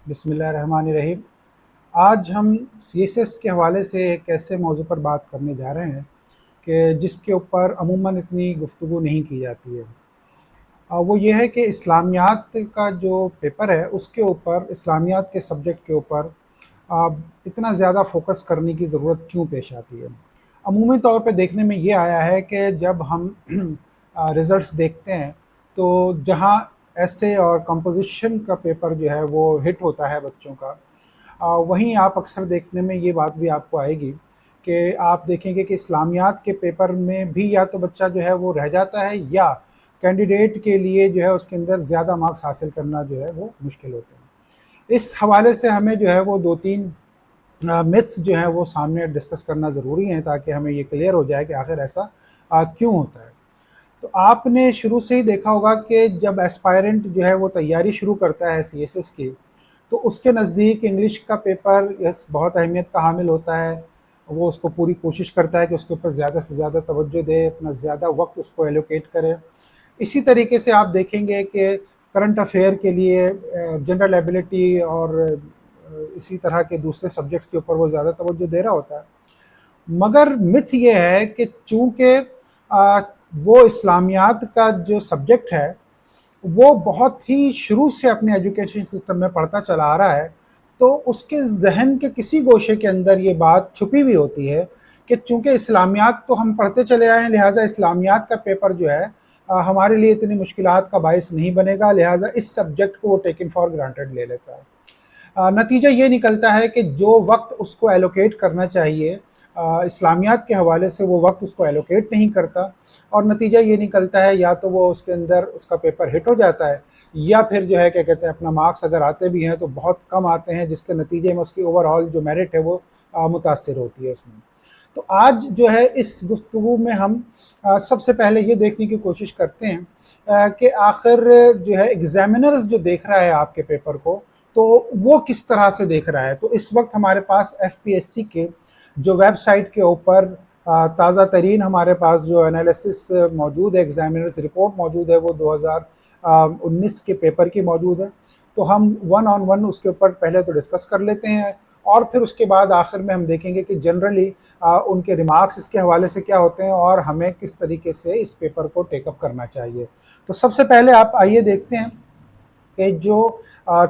بسم اللہ الرحمن الرحیم۔ آج ہم سی ایس ایس کے حوالے سے ایک ایسے موضوع پر بات کرنے جا رہے ہیں کہ جس کے اوپر عموماً اتنی گفتگو نہیں کی جاتی ہے۔ وہ یہ ہے کہ اسلامیات کا جو پیپر ہے اس کے اوپر، اسلامیات کے سبجیکٹ کے اوپر اتنا زیادہ فوکس کرنے کی ضرورت کیوں پیش آتی ہے۔ عمومی طور پہ دیکھنے میں یہ آیا ہے کہ جب ہم رزلٹس دیکھتے ہیں تو جہاں ایسے اور کمپوزیشن کا پیپر جو ہے وہ ہٹ ہوتا ہے بچوں کا، وہیں آپ اکثر دیکھنے میں یہ بات بھی آپ کو آئے گی کہ آپ دیکھیں گے کہ اسلامیات کے پیپر میں بھی یا تو بچہ جو ہے وہ رہ جاتا ہے، یا کینڈیڈیٹ کے لیے جو ہے اس کے اندر زیادہ مارکس حاصل کرنا جو ہے وہ مشکل ہوتے ہیں۔ اس حوالے سے ہمیں جو ہے وہ دو تین میتھس جو ہیں وہ سامنے ڈسکس کرنا ضروری ہیں تاکہ ہمیں یہ کلیئر ہو جائے کہ آخر ایسا کیوں ہوتا ہے۔ تو آپ نے شروع سے ہی دیکھا ہوگا کہ جب ایسپائرنٹ جو ہے وہ تیاری شروع کرتا ہے سی ایس ایس کی، تو اس کے نزدیک انگلش کا پیپر بہت اہمیت کا حامل ہوتا ہے۔ وہ اس کو پوری کوشش کرتا ہے کہ اس کے اوپر زیادہ سے زیادہ توجہ دے، اپنا زیادہ وقت اس کو ایلوکیٹ کرے۔ اسی طریقے سے آپ دیکھیں گے کہ کرنٹ افیئر کے لیے جنرل ایبلٹی اور اسی طرح کے دوسرے سبجیکٹس کے اوپر وہ زیادہ توجہ دے رہا ہوتا ہے۔ مگر متھ یہ ہے کہ چونکہ وہ اسلامیات کا جو سبجیکٹ ہے وہ بہت ہی شروع سے اپنے ایجوکیشن سسٹم میں پڑھتا چلا آ رہا ہے، تو اس کے ذہن کے کسی گوشے کے اندر یہ بات چھپی ہوئی ہوتی ہے کہ چونکہ اسلامیات تو ہم پڑھتے چلے آئے ہیں، لہٰذا اسلامیات کا پیپر جو ہے ہمارے لیے اتنی مشکلات کا باعث نہیں بنے گا، لہٰذا اس سبجیکٹ کو وہ ٹیکن فار گرانٹیڈ لے لیتا ہے۔ نتیجہ یہ نکلتا ہے کہ جو وقت اس کو ایلوکیٹ کرنا چاہیے اسلامیات کے حوالے سے، وہ وقت اس کو ایلوکیٹ نہیں کرتا، اور نتیجہ یہ نکلتا ہے یا تو وہ اس کے اندر اس کا پیپر ہٹ ہو جاتا ہے، یا پھر جو ہے کیا کہتے ہیں اپنا مارکس اگر آتے بھی ہیں تو بہت کم آتے ہیں، جس کے نتیجے میں اس کی اوور آل جو میرٹ ہے وہ متاثر ہوتی ہے اس میں۔ تو آج جو ہے اس گفتگو میں ہم سب سے پہلے یہ دیکھنے کی کوشش کرتے ہیں کہ آخر جو ہے ایگزامینرز جو دیکھ رہا ہے آپ کے پیپر کو، تو وہ کس طرح سے دیکھ رہا ہے۔ تو اس وقت ہمارے پاس ایف پی ایس سی کے جو ویب سائٹ کے اوپر تازہ ترین ہمارے پاس جو انالیسس موجود ہے، ایگزامینرز رپورٹ موجود ہے، وہ 2019 کے پیپر کی موجود ہے۔ تو ہم ون آن ون اس کے اوپر پہلے تو ڈسکس کر لیتے ہیں، اور پھر اس کے بعد آخر میں ہم دیکھیں گے کہ جنرلی ان کے ریمارکس اس کے حوالے سے کیا ہوتے ہیں اور ہمیں کس طریقے سے اس پیپر کو ٹیک اپ کرنا چاہیے۔ تو سب سے پہلے آپ آئیے دیکھتے ہیں کہ جو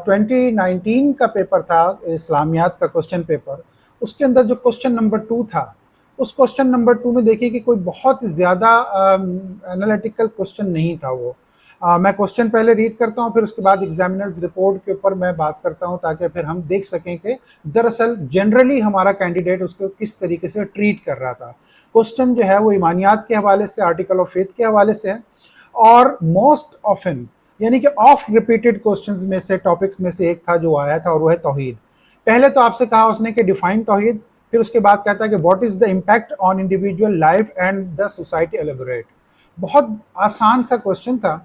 2019 کا پیپر تھا اسلامیات کا کوسچن پیپر، اس کے اندر جو کوسچن نمبر 2 تھا، اس کوسچن نمبر 2 میں دیکھیے کہ کوئی بہت زیادہ انالیٹیکل کوسچن نہیں تھا وہ۔ میں کوسچن پہلے ریڈ کرتا ہوں، پھر اس کے بعد ایگزامینرز رپورٹ کے اوپر میں بات کرتا ہوں تاکہ پھر ہم دیکھ سکیں کہ دراصل جنرلی ہمارا کینڈیڈیٹ اس کو کس طریقے سے ٹریٹ کر رہا تھا۔ کوسچن جو ہے وہ ایمانیات کے حوالے سے، آرٹیکل آف فیتھ کے حوالے سے ہے، اور موسٹ آفن یعنی کہ آف ریپیٹڈ کوسچنز میں سے، ٹاپکس میں سے ایک تھا جو آیا تھا، اور وہ ہے توحید۔ پہلے تو آپ سے کہا اس نے کہ ڈیفائن توحید، پھر اس کے بعد کہتا ہے کہ what is the impact on individual life and the society elaborate. بہت آسان سا کوسچن تھا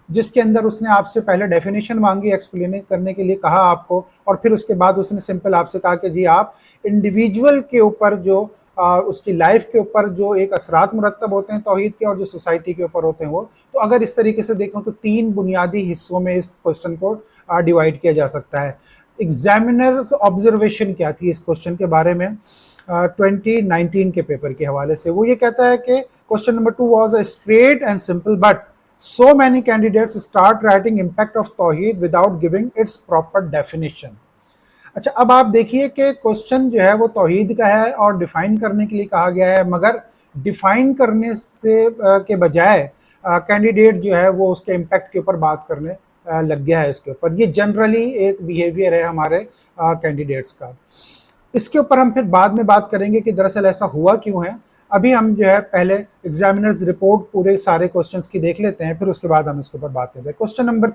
جس کے اندر اس نے آپ سے پہلے ڈیفینیشن مانگی، ایکسپلین کرنے کے لیے کہا آپ کو، اور پھر اس کے بعد اس نے سمپل آپ سے کہا کہ جی آپ انڈیویجول کے اوپر جو اس کی لائف کے اوپر جو ایک اثرات مرتب ہوتے ہیں توحید کے، اور جو سوسائٹی کے اوپر ہوتے ہیں وہ، تو اگر اس طریقے سے دیکھیں تو 3 بنیادی حصوں میں اس کوسچن کو ڈیوائڈ کیا جا سکتا ہے۔ ایگزامینرز آبزرویشن کیا تھی اس کوسچن کے بارے میں 2019 کے پیپر کے حوالے سے؟ وہ یہ کہتا ہے کہ question number 2 was a straight and simple but so many candidates start writing impact of توحید without giving its proper definition۔ اچھا، اب آپ دیکھیے کہ کوسچن جو ہے وہ توحید کا ہے اور ڈیفائن کرنے کے لیے کہا گیا ہے، مگر ڈیفائن کرنے سے کے بجائے کینڈیڈیٹ جو ہے وہ اس کے امپیکٹ کے اوپر بات کرنے لگ گیا ہے اس کے اوپر۔ یہ جنرلی ایک بیہیویئر ہے ہمارے کینڈیڈیٹس کا۔ اس کے اوپر ہم پھر بعد میں بات کریں گے کہ دراصل ایسا ہوا کیوں ہے۔ ابھی ہم جو ہے پہلے ایگزامینرز رپورٹ پورے سارے کوسچنز کی دیکھ لیتے ہیں، پھر اس کے بعد ہم اس کے اوپر بات کرتے ہیں۔ کوسچن نمبر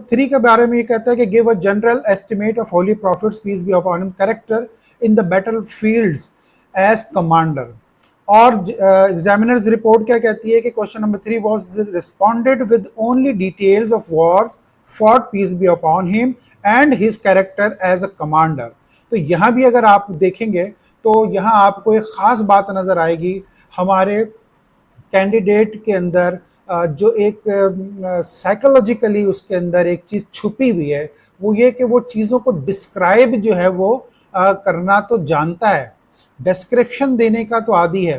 3 کے بارے میں یہ کہتا ہے کہ give a general estimate of holy prophets peace be upon him character in the battlefields as commander۔ اور ایگزامینرز رپورٹ کیا کہتی ہے کہ question number 3 was responded with only details of wars fought peace be upon him and his character as a commander۔ تو یہاں بھی اگر آپ دیکھیں گے تو یہاں آپ کو ایک خاص بات نظر آئے گی، ہمارے کینڈیڈیٹ کے اندر جو ایک سائیکولوجیکلی اس کے اندر ایک چیز چھپی ہوئی ہے، وہ یہ کہ وہ چیزوں کو ڈسکرائب جو ہے وہ کرنا تو جانتا ہے، ڈسکرپشن دینے کا تو عادی ہے.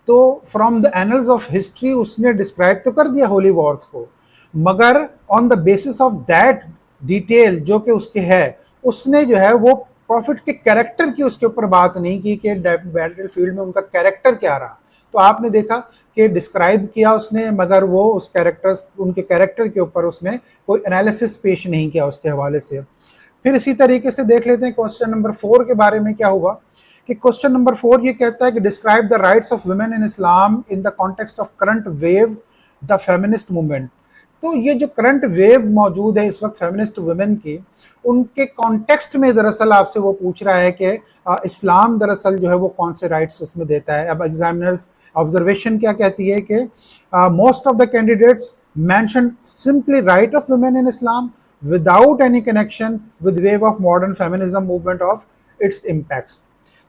تو from the annals of history اس نے ڈسکرائب تو کر دیا ہولی وارز کو، مگر on the basis of that detail جو کہ اس کے ہے، اس نے جو ہے وہ پروفٹ کے کیریکٹر کی اس کے اوپر بات نہیں کی کہ بیٹل فیلڈ میں ان کا کیریکٹر کیا رہا. تو آپ نے دیکھا کہ ڈسکرائب کیا اس نے، مگر وہ اس ان کے کیریکٹر کے اوپر اس نے کوئی انالیسس پیش نہیں کیا اس کے حوالے سے. پھر اسی طریقے سے دیکھ لیتے ہیں کوسچن نمبر 4 کے بارے میں کیا ہوا، کہ کوسچن نمبر 4 یہ کہتا ہے کہ describe the rights of women in Islam in the context of current view the feminist movement. تو یہ جو کرنٹ ویو موجود ہے اس وقت فیمنسٹ ویمن کی، ان کے کانٹیکسٹ میں دراصل آپ سے وہ پوچھ رہا ہے کہ اسلام دراصل جو ہے وہ کون سے رائٹس اس میں دیتا ہے. اب ایگزامنرز آبزرویشن کیا کہتی ہے کہ most of the candidates mention simply right of women in Islam without any connection with view of modern feminism movement of its impacts.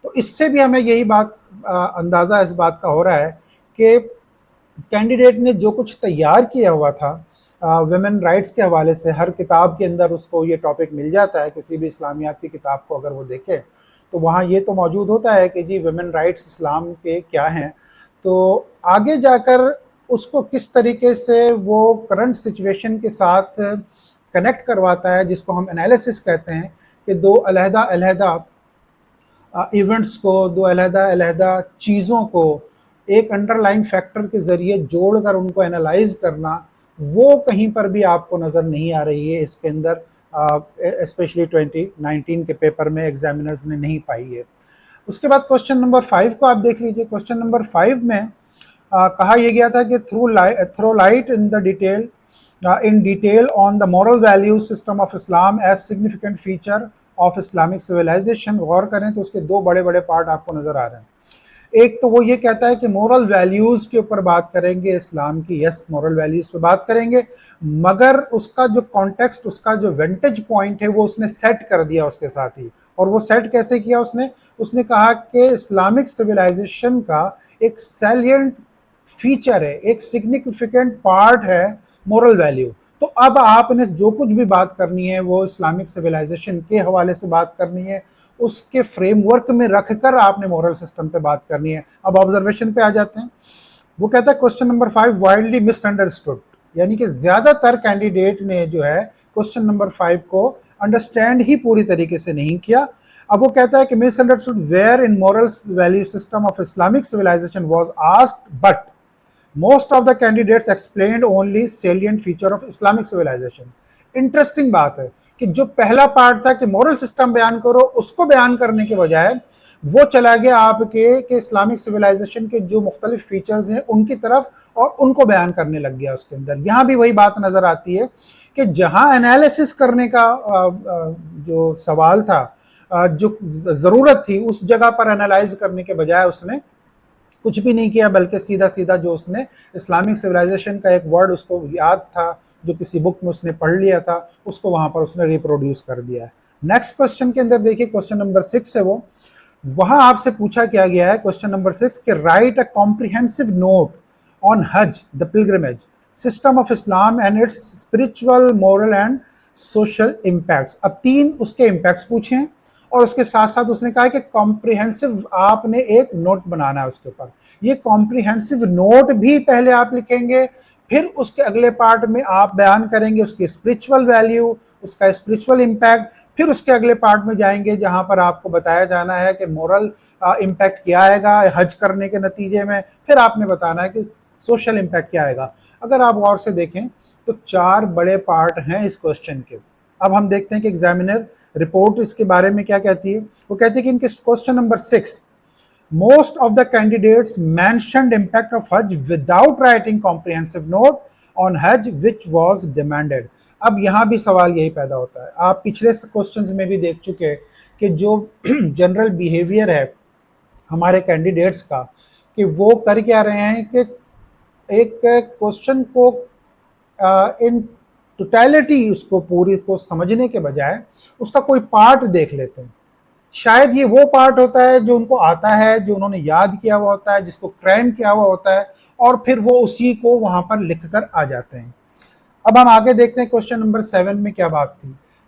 تو اس سے بھی ہمیں یہی بات اندازہ اس بات کا ہو رہا ہے کہ کینڈیڈیٹ نے جو کچھ تیار کیا ہوا تھا ویمن رائٹس کے حوالے سے، ہر کتاب کے اندر اس کو یہ ٹاپک مل جاتا ہے، کسی بھی اسلامیات کی کتاب کو اگر وہ دیکھے تو وہاں یہ تو موجود ہوتا ہے کہ جی ویمن رائٹس اسلام کے کیا ہیں. تو آگے جا کر اس کو کس طریقے سے وہ کرنٹ سچویشن کے ساتھ کنیکٹ کرواتا ہے، جس کو ہم انالیسس کہتے ہیں، کہ دو علیحدہ علیحدہ ایونٹس کو، دو علیحدہ علیحدہ چیزوں کو ایک انڈر لائن فیکٹر کے ذریعے جوڑ کر ان کو انالائز کرنا، وہ کہیں پر بھی آپ کو نظر نہیں آ رہی ہے اس کے اندر، اسپیشلی 2019 کے پیپر میں ایگزامنرز نے نہیں پائی ہے. اس کے بعد کوسچن نمبر 5 کو آپ دیکھ لیجئے. کوسچن نمبر 5 میں کہا یہ گیا تھا کہ through light in detail on the moral value system of Islam as significant feature of Islamic civilization. غور کریں تو اس کے دو بڑے بڑے پارٹ آپ کو نظر آ رہے ہیں. ایک تو وہ یہ کہتا ہے کہ مورل ویلیوز کے اوپر بات کریں گے اسلام کی، یس مورل ویلیوز پہ بات کریں گے، مگر اس کا جو کانٹیکسٹ، اس کا جو وینٹیج پوائنٹ ہے وہ اس نے سیٹ کر دیا اس کے ساتھ ہی. اور وہ سیٹ کیسے کیا اس نے کہا کہ اسلامک سویلائزیشن کا ایک سیلینٹ فیچر ہے، ایک سگنیفیکنٹ پارٹ ہے مورل ویلیو. تو اب آپ نے جو کچھ بھی بات کرنی ہے وہ اسلامک سویلائزیشن کے حوالے سے بات کرنی ہے، اس کے فریم ورک میں رکھ کر آپ نے مورل سسٹم پہ بات کرنی ہے. اب آبزرویشن پہ آ جاتے ہیں. وہ کہتا ہے کوسچن نمبر 5 وائڈلی مس انڈرسٹوڈ، یعنی کہ زیادہ تر کینڈیڈیٹ نے جو ہے کوسچن نمبر 5 کو انڈرسٹینڈ ہی پوری طریقے سے نہیں کیا. اب وہ کہتا ہے کہ misunderstood were in moral value system of Islamic civilisation was asked but most of the candidates explained only salient feature of Islamic civilization. Interesting بات ہے کہ جو پہلا پارٹ تھا کہ مورل سسٹم بیان کرو، اس کو بیان کرنے کے بجائے وہ چلا گیا آپ کے کہ اسلامک سویلائزیشن کے جو مختلف فیچرز ہیں ان کی طرف، اور ان کو بیان کرنے لگ گیا اس کے اندر. یہاں بھی وہی بات نظر آتی ہے کہ جہاں انالیسس کرنے کا جو سوال تھا، جو ضرورت تھی، اس جگہ پر انالائز کرنے کے بجائے اس نے کچھ بھی نہیں کیا، بلکہ سیدھا جو اس نے اسلامک سویلائزیشن کا ایک ورڈ اس کو یاد تھا جو کسی بک میں اس نے پڑھ لیا تھا، اس کو وہاں پر اس نے ریپروڈیوس کر دیا ہے. نیکسٹ کوسچن کے اندر دیکھیے کوسچن نمبر 6 ہے وہ، وہاں آپ سے پوچھا کیا گیا ہے کوسچن نمبر 6 کہ write a comprehensive note on Hajj the pilgrimage system of Islam and its spiritual moral and social impacts. اب 3 اس کے امپیکٹس پوچھے ہیں، اور اس کے ساتھ ساتھ اس نے کہا کہ کمپریہنسو آپ نے ایک نوٹ بنانا ہے اس کے اوپر. یہ کمپریہنسو نوٹ بھی پہلے آپ لکھیں گے، پھر اس کے اگلے پارٹ میں آپ بیان کریں گے اس کی اسپرچول ویلیو، اس کا اسپرچول امپیکٹ، پھر اس کے اگلے پارٹ میں جائیں گے جہاں پر آپ کو بتایا جانا ہے کہ مورل امپیکٹ کیا آئے گا حج کرنے کے نتیجے میں، پھر آپ نے بتانا ہے کہ سوشل امپیکٹ کیا آئے گا. اگر آپ غور سے دیکھیں تو 4 بڑے پارٹ ہیں اس کوسچن کے. اب ہم دیکھتے ہیں کہ ایگزامینر رپورٹ اس کے بارے میں کیا کہتی ہے. وہ کہتی ہے کہ ان کے question number 6 most of the candidates mentioned impact of Hajj without writing comprehensive note on Hajj which was demanded. اب یہاں بھی سوال یہی پیدا ہوتا ہے. آپ پچھلے کوسچنز میں بھی دیکھ چکے کہ جو جنرل بیہیویئر ہے ہمارے کینڈیڈیٹس کا، کہ وہ کر کیا رہے ہیں کہ ایک کوسچن کو ان ٹوٹیلٹی اس کو پوری کو سمجھنے کے بجائے اس کا کوئی پارٹ دیکھ لیتے ہیں. شاید یہ وہ پارٹ ہوتا ہے جو ان کو آتا ہے، جو انہوں نے یاد کیا ہوا ہوتا ہے، جس کو کریم کیا ہوا ہوتا ہے، اور پھر وہ اسی کو وہاں پر لکھ کر آ جاتے ہیں. اب ہم آگے دیکھتے ہیں کوسچن نمبر 7 میں کیا بات تھی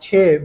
6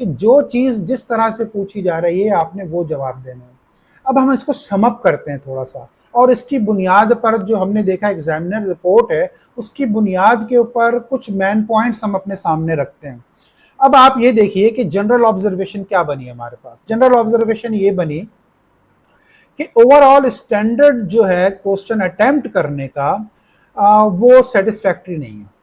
کہ جو چیز جس طرح سے پوچھی جا رہی ہے آپ نے وہ جواب دینا ہے۔ اب ہم اس کو سم اپ کرتے ہیں تھوڑا سا، اور اس کی بنیاد پر جو ہم نے دیکھا ایگزامینر رپورٹ ہے، اس کی بنیاد کے اوپر کچھ مین پوائنٹس ہم اپنے سامنے رکھتے ہیں۔ اب آپ یہ دیکھیے کہ جنرل آبزرویشن کیا بنی ہمارے پاس۔ جنرل آبزرویشن یہ بنی کہ اوور آل اسٹینڈرڈ جو ہے کوسچن اٹیمپٹ کرنے کا وہ سیٹسفیکٹری نہیں ہے۔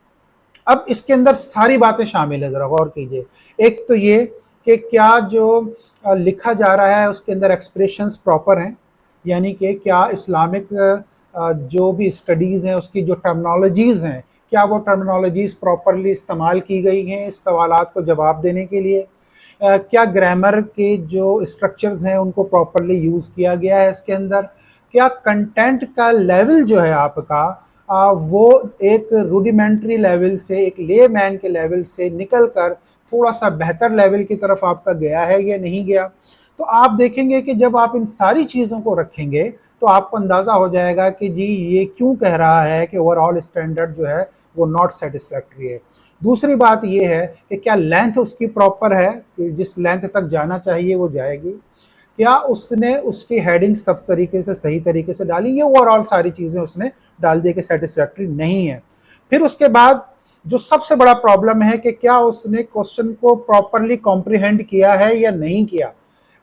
اب اس کے اندر ساری باتیں شامل ہیں، ذرا غور کیجئے۔ ایک تو یہ کہ کیا جو لکھا جا رہا ہے اس کے اندر ایکسپریشنز پراپر ہیں، یعنی کہ کیا اسلامک جو بھی اسٹڈیز ہیں اس کی جو ٹرمنالوجیز ہیں، کیا وہ ٹرمنالوجیز پراپرلی استعمال کی گئی ہیں اس سوالات کو جواب دینے کے لیے، کیا گرامر کے جو اسٹرکچرز ہیں ان کو پراپرلی یوز کیا گیا ہے اس کے اندر، کیا کنٹینٹ کا لیول جو ہے آپ کا وہ ایک روڈیمنٹری لیول سے، ایک لے مین کے لیول سے نکل کر تھوڑا سا بہتر لیول کی طرف آپ کا گیا ہے یا نہیں گیا۔ تو آپ دیکھیں گے کہ جب آپ ان ساری چیزوں کو رکھیں گے تو آپ کو اندازہ ہو جائے گا کہ جی یہ کیوں کہہ رہا ہے کہ اوور آل اسٹینڈرڈ جو ہے وہ ناٹ سیٹسفیکٹری ہے۔ دوسری بات یہ ہے کہ کیا لینتھ اس کی پراپر ہے، کہ جس لینتھ تک جانا چاہیے وہ جائے گی، کیا اس نے اس کی ہیڈنگ سب طریقے سے صحیح طریقے سے ڈالی، یہ اوور آل ساری چیزیں اس نے ڈال دی کہ سیٹسفیکٹری نہیں ہے۔ پھر اس کے بعد جو سب سے بڑا پرابلم ہے کہ کیا اس نے کوسچن کو پراپرلی کمپریہینڈ کیا ہے یا نہیں کیا۔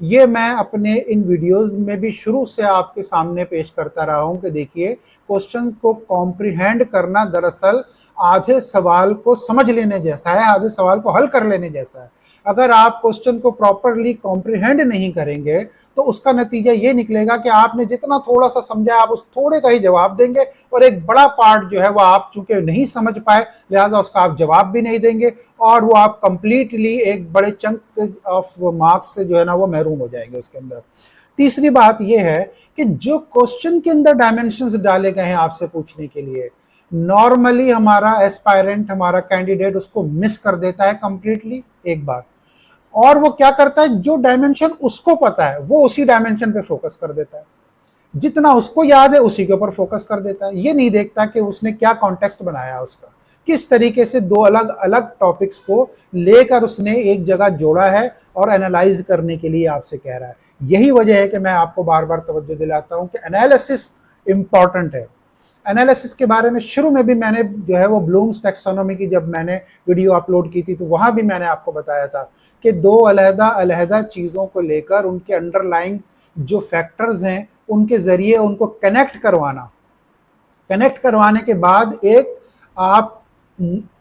یہ میں اپنے ان ویڈیوز میں بھی شروع سے آپ کے سامنے پیش کرتا رہا ہوں کہ دیکھیے کوسچنز کو کمپریہینڈ کرنا دراصل آدھے سوال کو سمجھ لینے جیسا ہے، آدھے سوال کو حل کر لینے جیسا ہے۔ اگر آپ کوسچن کو پراپرلی کمپریہینڈ نہیں کریں گے تو اس کا نتیجہ یہ نکلے گا کہ آپ نے جتنا تھوڑا سا سمجھا آپ اس تھوڑے کا ہی جواب دیں گے، اور ایک بڑا پارٹ جو ہے وہ آپ چونکہ نہیں سمجھ پائے لہٰذا اس کا آپ جواب بھی نہیں دیں گے، اور وہ آپ کمپلیٹلی ایک بڑے چنک آف مارکس سے جو ہے نا وہ محروم ہو جائیں گے اس کے اندر۔ تیسری بات یہ ہے کہ جو کوسچن کے اندر ڈائمنشنز ڈالے گئے ہیں آپ سے پوچھنے کے لیے، نارملی ہمارا ایسپائرنٹ، ہمارا کینڈیڈیٹ اس کو مس کر دیتا ہے کمپلیٹلی، ایک بات، اور وہ کیا کرتا ہے جو ڈائمنشن اس کو پتا ہے وہ اسی ڈائمنشن پہ فوکس کر دیتا ہے، جتنا اس کو یاد ہے اسی کے اوپر فوکس کر دیتا ہے، یہ نہیں دیکھتا کہ اس نے کیا کانٹیکسٹ بنایا اس کا، کس طریقے سے دو الگ الگ ٹاپکس کو لے کر اس نے ایک جگہ جوڑا ہے اور انالائز کرنے کے لیے آپ سے کہہ رہا ہے۔ یہی وجہ ہے کہ میں آپ کو بار بار توجہ دلاتا ہوں کہ انالیسس امپورٹنٹ ہے۔ انالیسس کے بارے میں شروع میں بھی میں نے جو ہے وہ بلومز ٹیکسونومی کی جب میں نے ویڈیو اپلوڈ کی تھی تو وہاں بھی میں نے آپ کو بتایا تھا کہ دو علیحدہ علیحدہ چیزوں کو لے کر ان کے انڈرلائنگ جو فیکٹرز ہیں ان کے ذریعے ان کو کنیکٹ کروانے کے بعد آپ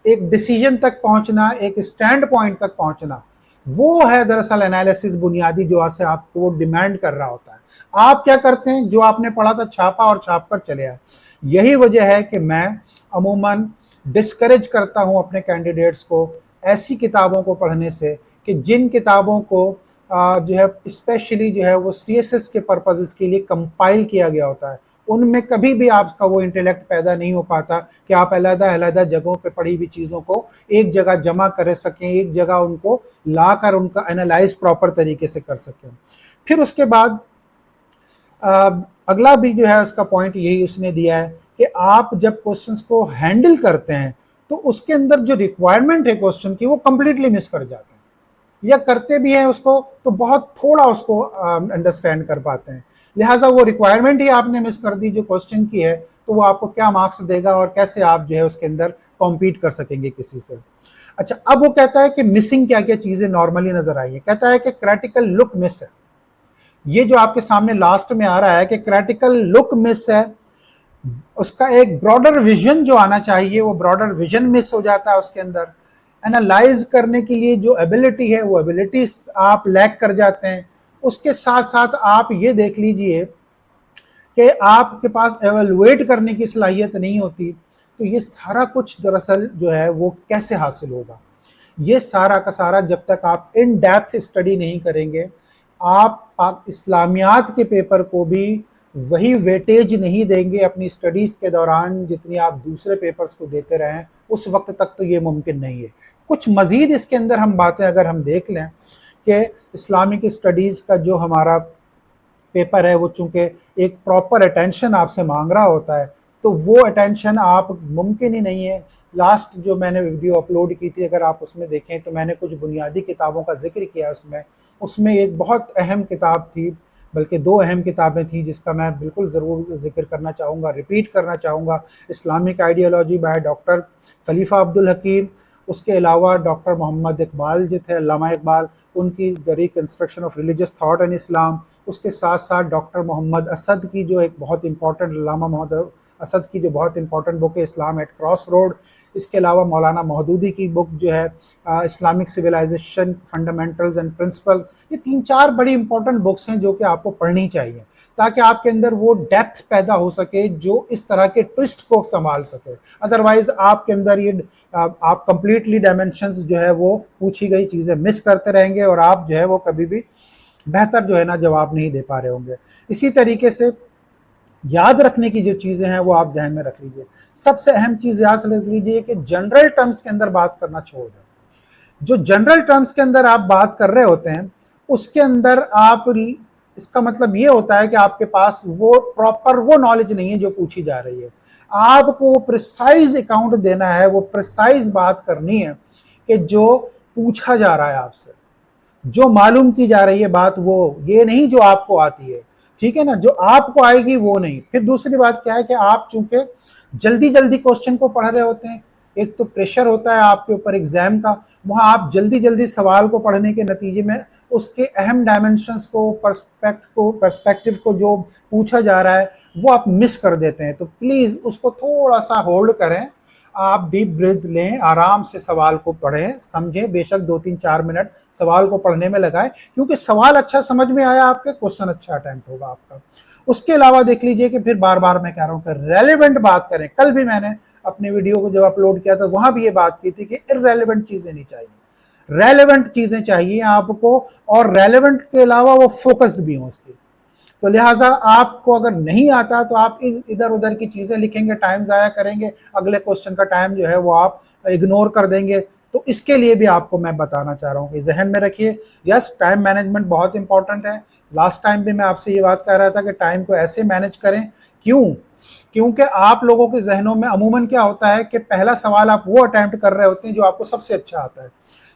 ایک ڈیسیجن تک پہنچنا، ایک اسٹینڈ پوائنٹ تک پہنچنا، وہ ہے دراصل انالیسس بنیادی جو سے آپ کو وہ ڈیمانڈ کر رہا ہوتا ہے۔ آپ کیا کرتے ہیں، جو آپ نے پڑھا تھا چھاپا اور چھاپ کر چلے آئے۔ یہی وجہ ہے کہ میں عموماً ڈسکریج کرتا ہوں اپنے کینڈیڈیٹس کو ایسی کتابوں کو پڑھنے سے کہ جن کتابوں کو جو ہے اسپیشلی جو ہے وہ سی ایس ایس کے پرپزز کے لیے کمپائل کیا گیا ہوتا ہے، ان میں کبھی بھی آپ کا وہ انٹیلیکٹ پیدا نہیں ہو پاتا کہ آپ علیحدہ علیحدہ جگہوں پہ پڑھی ہوئی چیزوں کو ایک جگہ جمع کر سکیں، ایک جگہ ان کو لا کر ان کا انالائز پراپر طریقے سے کر سکیں۔ پھر اس کے بعد اگلا بھی جو ہے اس کا پوائنٹ یہی اس نے دیا ہے کہ آپ جب کوسچنز کو ہینڈل کرتے ہیں تو اس کے اندر جو ریکوائرمنٹ ہے کوسچن کی وہ کمپلیٹلی مس کر جاتے ہیں، یا کرتے بھی ہیں اس کو تو بہت تھوڑا اس کو انڈرسٹینڈ کر پاتے ہیں، لہٰذا وہ ریکوائرمنٹ ہی آپ نے مس کر دی جو کوسچن کی ہے تو وہ آپ کو کیا مارکس دے گا اور کیسے آپ جو ہے اس کے اندر کمپیٹ کر سکیں گے کسی سے۔ اچھا، اب وہ کہتا ہے کہ مسنگ کیا کیا چیزیں نارملی نظر آئی ہیں، کہتا ہے کہ کریٹیکل لک مس ہے۔ یہ جو آپ کے سامنے لاسٹ میں آ رہا ہے کہ کریٹیکل لک مس ہے، اس کا ایک براڈر ویژن جو آنا چاہیے وہ براڈر ویژن مس ہو جاتا ہے اس کے اندر۔ انالائز کرنے کے لیے جو ایبلٹی ہے وہ ایبلٹی آپ لیک کر جاتے ہیں۔ اس کے ساتھ ساتھ آپ یہ دیکھ لیجئے کہ آپ کے پاس ایویلویٹ کرنے کی صلاحیت نہیں ہوتی، تو یہ سارا کچھ دراصل جو ہے وہ کیسے حاصل ہوگا؟ یہ سارا کا سارا جب تک آپ ان ڈیپتھ اسٹڈی نہیں کریں گے، آپ اسلامیات کے پیپر کو بھی وہی ویٹیج نہیں دیں گے اپنی اسٹڈیز کے دوران جتنی آپ دوسرے پیپرز کو دیتے رہیں، اس وقت تک تو یہ ممکن نہیں ہے۔ کچھ مزید اس کے اندر ہم باتیں اگر ہم دیکھ لیں کہ اسلامک اسٹڈیز کا جو ہمارا پیپر ہے وہ چونکہ ایک پراپر اٹینشن آپ سے مانگ رہا ہوتا ہے، تو وہ اٹینشن آپ ممکن ہی نہیں ہے۔ لاسٹ جو میں نے ویڈیو اپلوڈ کی تھی، اگر آپ اس میں دیکھیں تو میں نے کچھ بنیادی کتابوں کا ذکر کیا اس میں ایک بہت اہم کتاب تھی، بلکہ دو اہم کتابیں تھیں جس کا میں بالکل ضرور ذکر کرنا چاہوں گا، ریپیٹ کرنا چاہوں گا۔ اسلامک آئیڈیالوجی بائی ڈاکٹر خلیفہ عبدالحکیم، اس کے علاوہ ڈاکٹر محمد اقبال جو تھے، علامہ اقبال، ان کی the reconstruction of religious thought in Islam. اس کے ساتھ ساتھ ڈاکٹر محمد اسد کی جو ایک بہت امپورٹنٹ، علامہ محمد اسد کی جو بہت امپورٹنٹ بک ہے اسلام ایٹ کراس روڈ۔ اس کے علاوہ مولانا مودودی کی بک جو ہے Islamic civilisation fundamentals and principle. یہ 3-4 بڑی امپورٹنٹ بکس ہیں جو کہ آپ کو پڑھنی چاہیے تاکہ آپ کے اندر وہ ڈیپتھ پیدا ہو سکے جو اس طرح کے ٹوسٹ کو سنبھال سکے۔ ادروائز آپ کے اندر آپ کمپلیٹلی ڈائمنشنز جو ہے وہ پوچھی گئی چیزیں مس کرتے رہیں گے اور آپ جو ہے وہ کبھی بھی بہتر جو ہے نا جواب نہیں دے پا رہے ہوں گے۔ اسی طریقے سے یاد رکھنے کی جو چیزیں ہیں وہ آپ ذہن میں رکھ لیجئے۔ سب سے اہم چیز یاد رکھ لیجئے کہ جنرل ٹرمز کے اندر بات کرنا چھوڑ دیں۔ جو جنرل ٹرمز کے اندر آپ بات کر رہے ہوتے ہیں اس کے اندر اس کا مطلب یہ ہوتا ہے کہ آپ کے پاس وہ پراپر وہ نالج نہیں ہے جو پوچھی جا رہی ہے۔ آپ کو وہ پریسائز اکاؤنٹ دینا ہے، وہ پریسائز بات کرنی ہے کہ جو پوچھا جا رہا ہے آپ سے، جو معلوم کی جا رہی ہے بات، وہ یہ نہیں جو آپ کو آتی ہے، ٹھیک ہے نا، جو آپ کو آئے گی وہ نہیں۔ پھر دوسری بات کیا ہے کہ آپ چونکہ جلدی جلدی کوسچن کو پڑھ رہے ہوتے ہیں، ایک تو پریشر ہوتا ہے آپ کے اوپر ایگزام کا، وہاں آپ جلدی جلدی سوال کو پڑھنے کے نتیجے میں اس کے اہم ڈائمنشنز کو، پرسپیکٹو کو جو پوچھا جا رہا ہے وہ آپ مس کر دیتے ہیں۔ تو پلیز اس کو تھوڑا سا ہولڈ کریں، آپ ڈیپ بریتھ لیں، آرام سے سوال کو پڑھیں، سمجھیں، بے شک 2-3-4 منٹ سوال کو پڑھنے میں لگائیں، کیونکہ سوال اچھا سمجھ میں آیا آپ کے، کوسچن اچھا اٹیمپٹ ہوگا آپ کا۔ اس کے علاوہ دیکھ لیجئے کہ پھر بار بار میں کہہ رہا ہوں کہ ریلیونٹ بات کریں۔ کل بھی میں نے اپنی ویڈیو کو جب اپلوڈ کیا تھا وہاں بھی یہ بات کی تھی کہ irrelevant چیزیں نہیں چاہیے، ریلیونٹ چیزیں چاہیے آپ کو، اور ریلیونٹ کے علاوہ وہ فوکسڈ بھی ہوں اس کی۔ تو لہٰذا آپ کو اگر نہیں آتا تو آپ ادھر ادھر کی چیزیں لکھیں گے، ٹائم ضائع کریں گے، اگلے کوسچن کا ٹائم جو ہے وہ آپ اگنور کر دیں گے۔ تو اس کے لیے بھی آپ کو میں بتانا چاہ رہا ہوں کہ ذہن میں رکھیے، یس ٹائم مینجمنٹ بہت امپورٹنٹ ہے۔ لاسٹ ٹائم بھی میں آپ سے یہ بات کہہ رہا تھا کہ ٹائم کو ایسے مینج کریں، کیونکہ آپ لوگوں کے ذہنوں میں عموماً کیا ہوتا ہے کہ پہلا سوال آپ وہ اٹیمپٹ کر رہے ہوتے ہیں جو آپ کو سب سے اچھا آتا ہے۔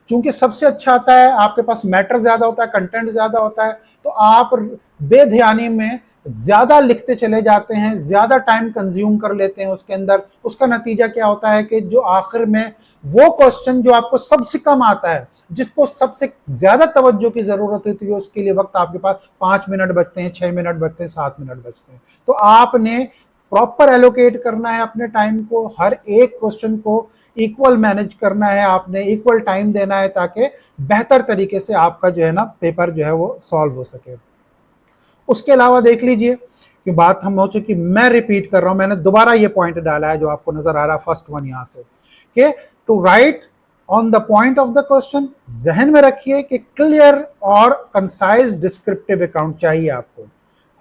چونکہ سب سے اچھا آتا ہے، آپ کے پاس میٹر زیادہ ہوتا ہے، کنٹینٹ زیادہ ہوتا ہے، تو آپ بے دھیانی میں زیادہ لکھتے چلے جاتے ہیں، زیادہ ٹائم کنزیوم کر لیتے ہیں اس کے اندر۔ اس کا نتیجہ کیا ہوتا ہے کہ جو آخر میں وہ کوسچن جو آپ کو سب سے کم آتا ہے، جس کو سب سے زیادہ توجہ کی ضرورت ہوتی ہے، اس کے لیے وقت آپ کے پاس 5 منٹ بچتے ہیں، 6 منٹ بچتے ہیں، 7 منٹ بچتے ہیں۔ تو آپ نے پراپر ایلوکیٹ کرنا ہے اپنے ٹائم کو، ہر ایک کوسچن کو ایکول مینج کرنا ہے، آپ نے ایکول ٹائم دینا ہے تاکہ بہتر طریقے سے آپ کا جو ہے نا پیپر جو ہے وہ سالو ہو سکے۔ اس کے علاوہ دیکھ لیجئے کہ بات ہم ہو چکی، میں ریپیٹ کر رہا ہوں، میں نے دوبارہ یہ پوائنٹ ڈالا ہے جو آپ کو نظر آ رہا فرسٹ ون یہاں سے، کہ to write on the point of the question, ذہن میں رکھیے کہ کلیئر اور کنسائز ڈسکرپٹیو اکاؤنٹ چاہیے آپ کو،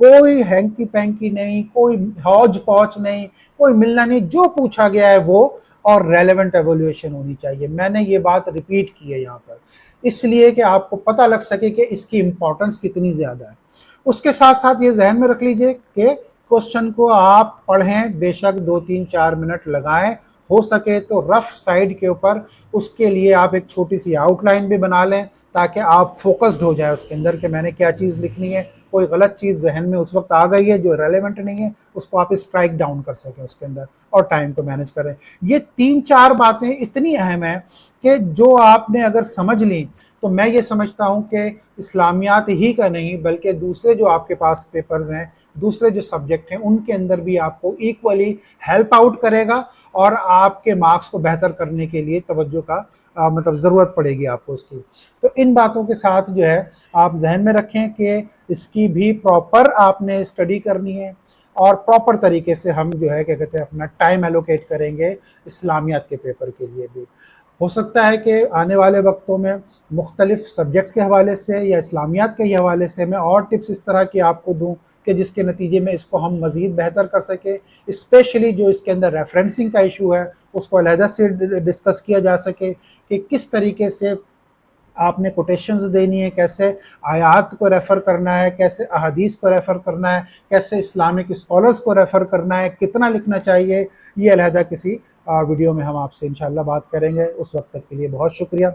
کوئی ہینکی پینکی نہیں، کوئی ہوج پوچ نہیں، کوئی ملنا نہیں، جو پوچھا گیا ہے وہ، اور ریلیونٹ ایویلویشن ہونی چاہیے۔ میں نے یہ بات ریپیٹ کی ہے یہاں پر اس لیے کہ آپ کو پتہ لگ سکے کہ اس کی امپورٹنس کتنی زیادہ ہے۔ اس کے ساتھ ساتھ یہ ذہن میں رکھ لیجئے کہ کوسچن کو آپ پڑھیں، بے شک 2-3-4 منٹ لگائیں، ہو سکے تو رف سائیڈ کے اوپر اس کے لیے آپ ایک چھوٹی سی آؤٹ لائن بھی بنا لیں تاکہ آپ فوکسڈ ہو جائے اس کے اندر کہ میں نے کیا چیز لکھنی ہے۔ کوئی غلط چیز ذہن میں اس وقت آ گئی ہے جو ریلیونٹ نہیں ہے، اس کو آپ اسٹرائک ڈاؤن کر سکیں اس کے اندر، اور ٹائم کو مینج کریں۔ یہ 3-4 باتیں اتنی اہم ہیں کہ جو آپ نے اگر سمجھ لیں تو میں یہ سمجھتا ہوں کہ اسلامیات ہی کا نہیں بلکہ دوسرے جو آپ کے پاس پیپرز ہیں، دوسرے جو سبجیکٹ ہیں، ان کے اندر بھی آپ کو ایکولی ہیلپ آؤٹ کرے گا، اور آپ کے مارکس کو بہتر کرنے کے لیے توجہ کا ضرورت پڑے گی آپ کو اس کی۔ تو ان باتوں کے ساتھ جو ہے آپ ذہن میں رکھیں کہ اس کی بھی پراپر آپ نے اسٹڈی کرنی ہے، اور پراپر طریقے سے ہم جو ہے کیا کہتے ہیں اپنا ٹائم ایلوکیٹ کریں گے اسلامیات کے پیپر کے لیے بھی۔ ہو سکتا ہے کہ آنے والے وقتوں میں مختلف سبجیکٹ کے حوالے سے یا اسلامیات کے ہی حوالے سے میں اور ٹپس اس طرح کی آپ کو دوں کہ جس کے نتیجے میں اس کو ہم مزید بہتر کر سکیں، اسپیشلی جو اس کے اندر ریفرنسنگ کا ایشو ہے اس کو علیحدہ سے ڈسکس کیا جا سکے کہ کس طریقے سے آپ نے کوٹیشنز دینی ہے، کیسے آیات کو ریفر کرنا ہے، کیسے احادیث کو ریفر کرنا ہے، کیسے اسلامک اسکالرز کو ریفر کرنا ہے، کتنا لکھنا چاہیے، یہ علیحدہ کسی ویڈیو میں ہم آپ سے انشاءاللہ بات کریں گے۔ اس وقت تک کے لیے بہت شکریہ۔